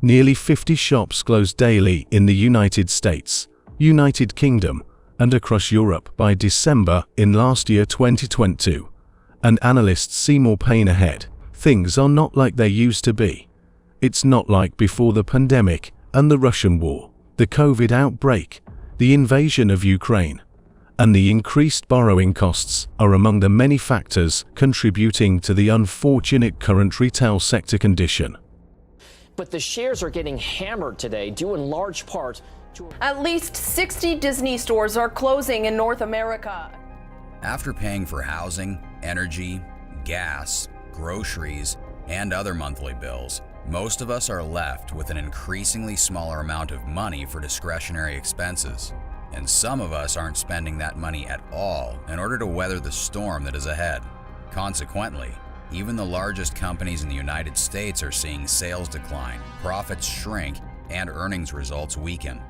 Nearly 50 shops closed daily in the United States, United Kingdom, and across Europe by December in last year 2022. And analysts see more pain ahead. Things are not like they used to be. It's not like before the pandemic and the Russian war, the COVID outbreak, the invasion of Ukraine, and the increased borrowing costs are among the many factors contributing to the unfortunate current retail sector condition. But the shares are getting hammered today, due in large part to... At least 60 Disney stores are closing in North America. After paying for housing, energy, gas, groceries, and other monthly bills, most of us are left with an increasingly smaller amount of money for discretionary expenses. And some of us aren't spending that money at all in order to weather the storm that is ahead. Consequently, even the largest companies in the United States are seeing sales decline, profits shrink, and earnings results weaken.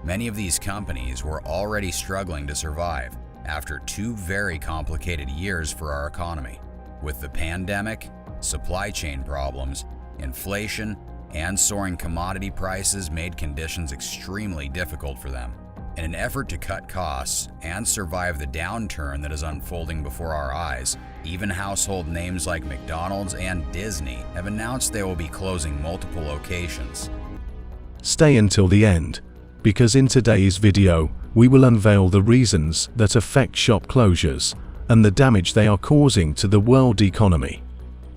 Many of these companies were already struggling to survive after 2 very complicated years for our economy, with the pandemic, supply chain problems, inflation, and soaring commodity prices made conditions extremely difficult for them. In an effort to cut costs and survive the downturn that is unfolding before our eyes, even household names like McDonald's and Disney have announced they will be closing multiple locations. Stay until the end, because in today's video, we will unveil the reasons that affect shop closures and the damage they are causing to the world economy.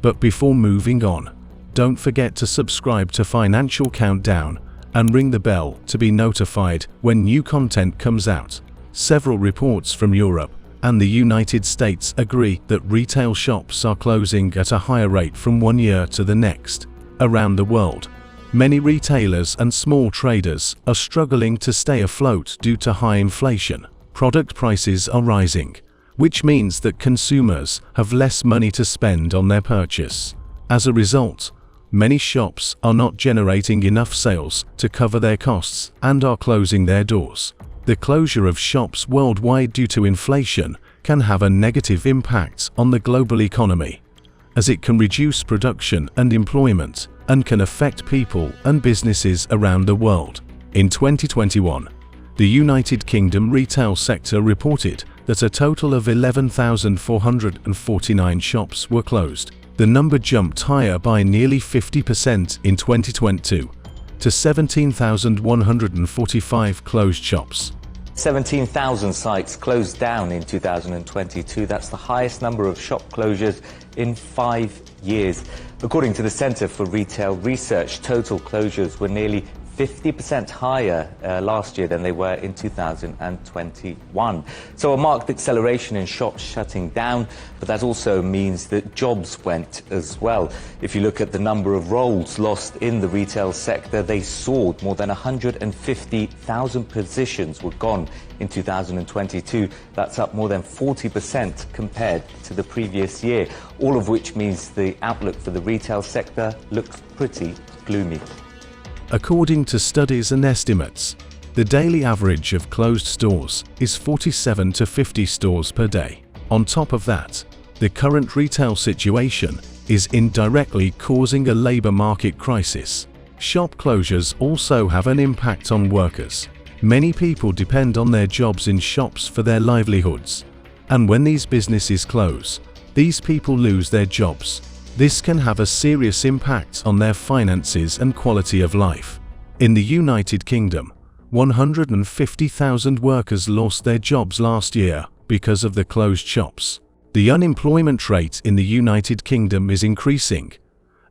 But before moving on, don't forget to subscribe to Financial Countdown and ring the bell to be notified when new content comes out. Several reports from Europe and the United States agree that retail shops are closing at a higher rate from one year to the next. Around the world, many retailers and small traders are struggling to stay afloat due to high inflation. Product prices are rising, which means that consumers have less money to spend on their purchase. As a result, many shops are not generating enough sales to cover their costs and are closing their doors. The closure of shops worldwide due to inflation can have a negative impact on the global economy, as it can reduce production and employment and can affect people and businesses around the world. In 2021, the United Kingdom retail sector reported that a total of 11,449 shops were closed. The number jumped higher by nearly 50% in 2022 to 17,145 closed shops. 17,000 sites closed down in 2022. That's the highest number of shop closures in 5 years. According to the Centre for Retail Research, total closures were nearly 50% higher last year than they were in 2021. So a marked acceleration in shops shutting down, but that also means that jobs went as well. If you look at the number of roles lost in the retail sector, they soared. More than 150,000 positions were gone in 2022. That's up more than 40% compared to the previous year, all of which means the outlook for the retail sector looks pretty gloomy. According to studies and estimates, the daily average of closed stores is 47 to 50 stores per day. On top of that, the current retail situation is indirectly causing a labor market crisis. Shop closures also have an impact on workers. Many people depend on their jobs in shops for their livelihoods, and when these businesses close, these people lose their jobs. This can have a serious impact on their finances and quality of life. In the United Kingdom, 150,000 workers lost their jobs last year because of the closed shops. The unemployment rate in the United Kingdom is increasing,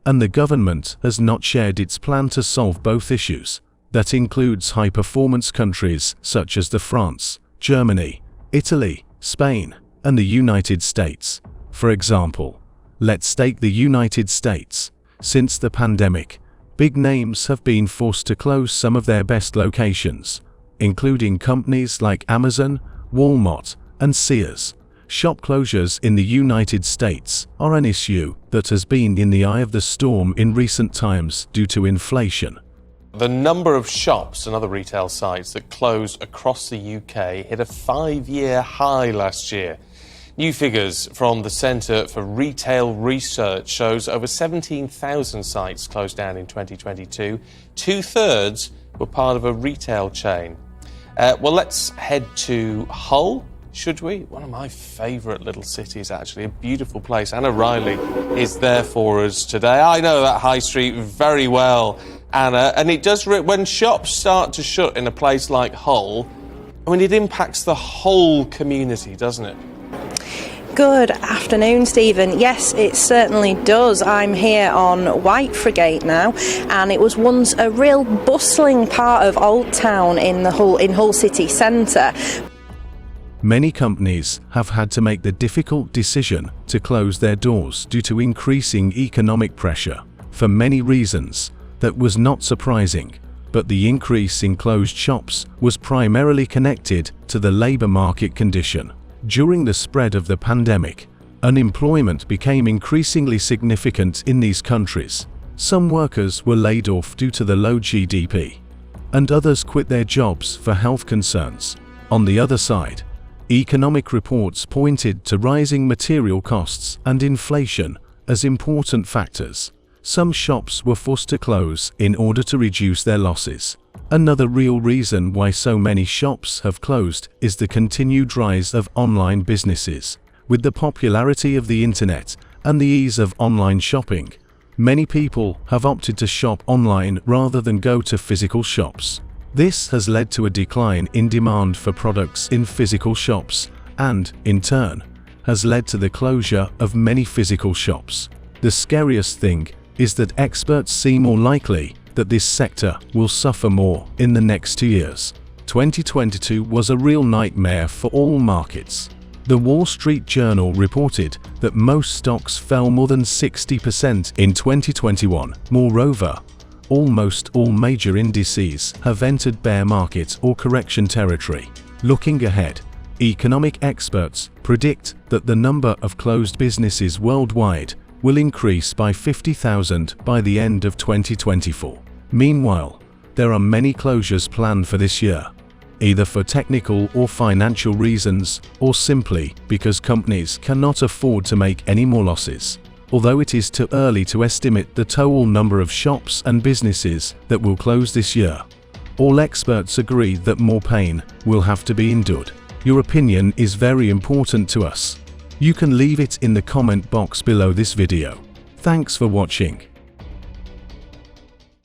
and the government has not shared its plan to solve both issues. That includes high-performance countries such as France, Germany, Italy, Spain, and the United States. For example, let's take the United States. Since the pandemic, big names have been forced to close some of their best locations, including companies like Amazon, Walmart, and Sears. Shop closures in the United States are an issue that has been in the eye of the storm in recent times due to inflation. The number of shops and other retail sites that closed across the UK hit a 5-year high last year. New figures from the Centre for Retail Research shows over 17,000 sites closed down in 2022. 2/3 were part of a retail chain. Well, let's head to Hull, should we? One of my favourite little cities, actually. A beautiful place. Anna Riley is there for us today. I know that high street very well, Anna, and it does, when shops start to shut in a place like Hull, I mean, it impacts the whole community, doesn't it? Good afternoon, Stephen. Yes, it certainly does. I'm here on Whitefrigate now, and it was once a real bustling part of Old Town in Hull city centre. Many companies have had to make the difficult decision to close their doors due to increasing economic pressure. For many reasons, that was not surprising, but the increase in closed shops was primarily connected to the labour market condition. During the spread of the pandemic, unemployment became increasingly significant in these countries. Some workers were laid off due to the low GDP, and others quit their jobs for health concerns. On the other side, economic reports pointed to rising material costs and inflation as important factors. Some shops were forced to close in order to reduce their losses. Another real reason why so many shops have closed is the continued rise of online businesses. With the popularity of the internet and the ease of online shopping, many people have opted to shop online rather than go to physical shops. This has led to a decline in demand for products in physical shops and, in turn, has led to the closure of many physical shops. The scariest thing is that experts see more likely that this sector will suffer more in the next 2 years. 2022 was a real nightmare for all markets. The Wall Street Journal reported that most stocks fell more than 60% in 2021. Moreover, almost all major indices have entered bear market or correction territory. Looking ahead, economic experts predict that the number of closed businesses worldwide will increase by 50,000 by the end of 2024. Meanwhile, there are many closures planned for this year, either for technical or financial reasons, or simply because companies cannot afford to make any more losses. Although it is too early to estimate the total number of shops and businesses that will close this year, all experts agree that more pain will have to be endured. Your opinion is very important to us. You can leave it in the comment box below this video. Thanks for watching.